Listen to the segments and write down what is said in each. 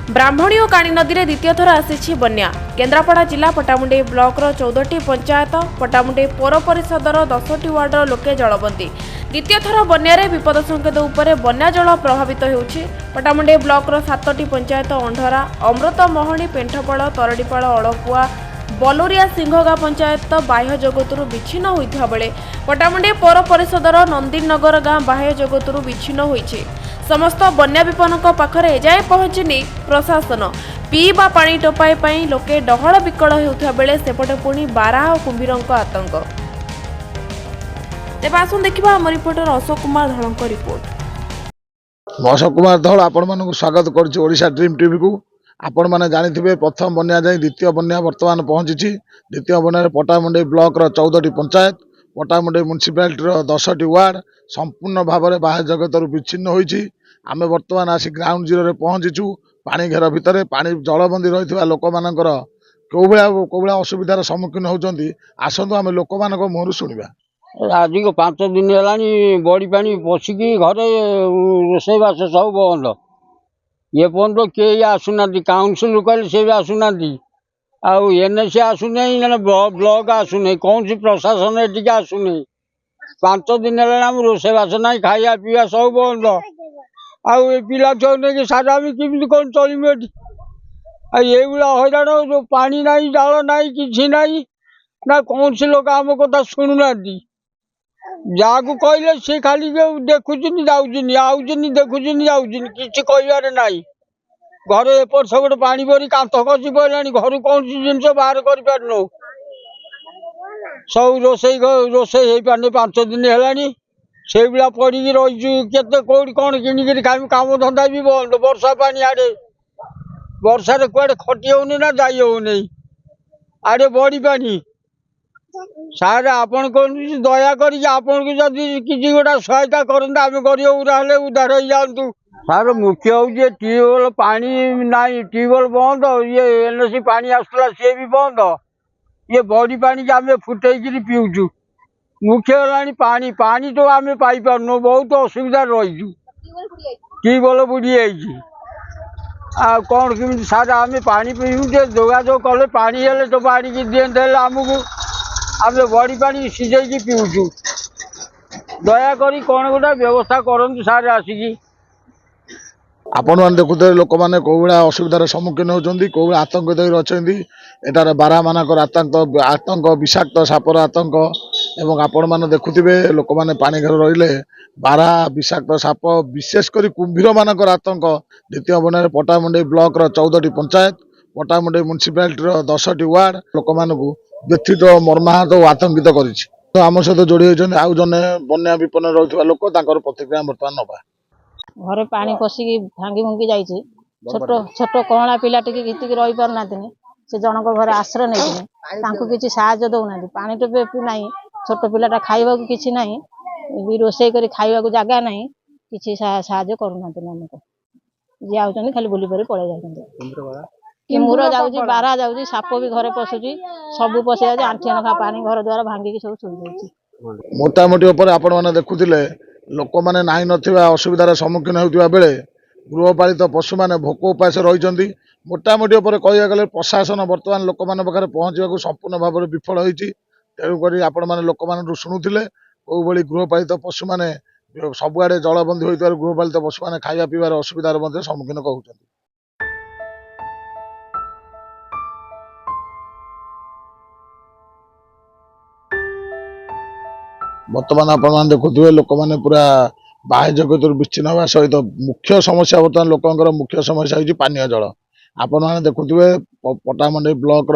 ब्राह्मणी और काणी नदी में द्वितीय थर आसी बन्या। केन्द्रापड़ा जिला पटामुंडे ब्लॉक 14टी पंचायत पटामुंडे पौर परिषदर 10टी वार्डर लोके जलबंदी। द्वितीय थर बन्यारे विपद संकेत उपरे बन्या जल प्रभावित होउछि। पटामुंडे ब्लॉक 7टी पंचायत अंधरा अमृत महणी पेंठपाड़ तरडीपाड़ अड़कुआ बलोरिया सिंहगा पंचायत बाह्य जगतरू विच्छिन्न होइथिबा बेले पटामुंडे पौर परिषदर नंदीनगर गाँ बाह्य जगतरू विच्छिन्न होइछि। समस्त बन्या विपन्नक पाखरे एजाए पहुंचनी प्रशासन। पीवा पानी टोपाई पाई लोके डहळ विकळ हेउथिबा बेले सेपटे पुणी बाराह और कुंभीरंक आतंक। तेबे आसुन देखिबा हम रिपोर्टर अशोक कुमार धळंक रिपोर्ट। अशोक कुमार धळ आपण मानकु स्वागत करछि ओडिशा ड्रीम टीवी को। आपण माने जानिथिबे प्रथम बन्या जाई द्वितीय बन्या वर्तमान पहुंची। द्वितीय बन्या पटामुंडे ब्लॉक 14टी पंचायत पटामुंडे म्युनिसिपालिटी 10टी वार्ड संपूर्ण भाव में बाह्य जगत विच्छिन्न होइछि। आमे वर्तमान आसी ग्राउंड जीरो रे पहुंचीचु। पानी घेर भितर पानी जलबंदी रही लोक मानकर कौभलिया असुविधार सम्मुखीन होउछन्ति आसंतु आमे लोक मानक मुहरु सुनिबा। आज को 5 दिन है बड़ी पानी पशिकी घरे रोषेबास सब बंद। ये पर्यटन कई आसुना काउनसिल कहले से भी आसुना एनएसी आसुना ना ब्लॉक आसुना कौन सी प्रशासन एटिके आसुना। 5 दिन है रोषेबास ना खाया पीवा सब बंद। आउ पिला छुआ नहीं सारा आम कमी कौन चलू ये हईराण जो पानी ना जाल ना कि ना कौन सी लोग आम कथा शुणुना जहाँ को कहले सी खाली देखुन जाऊन आउन देखुन जाऊन कि कहबार ना घर एपट सेपट पानी भरी कांथ खसी पड़ा घर कौन सी जिन बाहर कर सब रोषे हो पारे 5 दिन है से पड़ी रही केते कौटी कौन किणिक खाई काम धंदा भी बंद। वर्षा पानी आड़े वर्षार कड़े खटी होनी ना जाई होनी आड़े बड़ी पानी सार आपण कौन दया कर किसी गोटा सहायता करते आम गरीब गुरा उद्धार हो जातु। सार मुख्य हूँ ट्यूबवेल पानी ना ट्यूबवेल बंद ये एनएसी पानी आसला सी भी बंद। ये बड़ी पानी की आम फुटेक पीऊचु। मुख्य है पानी पानी तो आम पाई पारनु बहुत असुविधा रही ट्यूबवेल बुड़ी कौन कमी सार आम पानी पीऊे जोगाजोग कले पानी हेले तो पानी की दिए आमको आम बड़ी पानी सीझे पीऊचु। दया करी कौन गोटा व्यवस्था करंतु सार आसिकी। आपण मैंने देखुते लोक मैंने कौभलिया असुविधार सम्मुखीन होती कौभलिया आतंकित अच्छा एटार बारा मानकर आतंक विषाक्त सापर आतंक एवं आपण मैंने देखुवे लोक मैंने पानी घर रहिले बारा विषाक्त साप विशेषकर कुंभीर मानकर आतंक। द्वितीय बन्या पटामुंडे ब्लॉक 14टी पंचायत पटामुंडे म्युनिसिपालिटी 10टी वार्ड लोक मानकु व्यथित मर्माहत और आतंकित करिछि। तो आम सहित जोड़ी होइछन्ति आउ जने बन्या विपन्न रहुथिबा लोक तांकर प्रतिक्रिया वर्तमान नबा। घरे पानी पशिकी भांगी भुंगी जाइए छोट छोट कणा पिला टिके गीतिक रही पार ना से जनक घर आश्रय नहीं किसी साहाय्य दौना पानी टोपे ना छोट पिलाटा खाइबा किसी ना भी रोषे कर खाइबा जगह ना कि साहाय्य करूना आमको जी आउन खाली बुली पड़ी पड़े जाते मुर जाऊँगी बारह जाऊँगी साप भी घरे पशुची सब पशि जाए आंठी नखा पानी घर द्वारा भांगिकी सब चुई मोटामोटी आपण मैंने देखुले लोक मैंने नाई नथिबा असुविधार सम्मुखीन होता बेले गृहपालित पशु मैंने भोक उपास रही मोटामोटी कह गले प्रशासन बर्तमान लोक मान पाखे पहुँचा संपूर्ण भाव में विफल होती। तेणुक आपण मैंने लोक मान शुणुले कौ भाई गृहपालित पशु मैंने सबुआड़े जलबंदी होता गृहपालित पशु मैंने खाଇବା पीबार असुविधार सम्मुखीन कहते। बर्तमान आपण देखुए लोक मैंने पूरा बाह्य जगत विच्छिन्न होगा सहित मुख्य समस्या बर्तमान लोकंर मुख्य समस्या होगी पानीय जल। आपण मैंने देखुए पटामुंडे ब्लॉक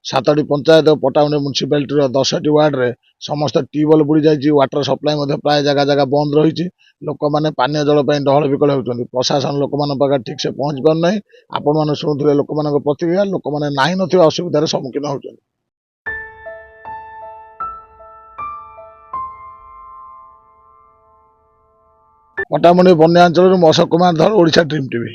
7टी पंचायत पटामुंडे म्युनिसिपालिटी 10टी वार्ड रे समस्त ट्यूबवेल बुड़ी जाइए वाटर सप्लाई प्राय जगह जगह बंद रही लोक मैंने पानीय जल डहल विकल होती प्रशासन लोक मान पाखे ठीक से पहुँच पारना। आपण मैंने शुणुते लोक मान प्रतिक्रिया लोक मैंने नाई नथिबा असुविधार सम्मुखीन होती। पटामुंडे बन्या अंचल अशोक कुमार धळ ओडिशा ड्रीम टीवी।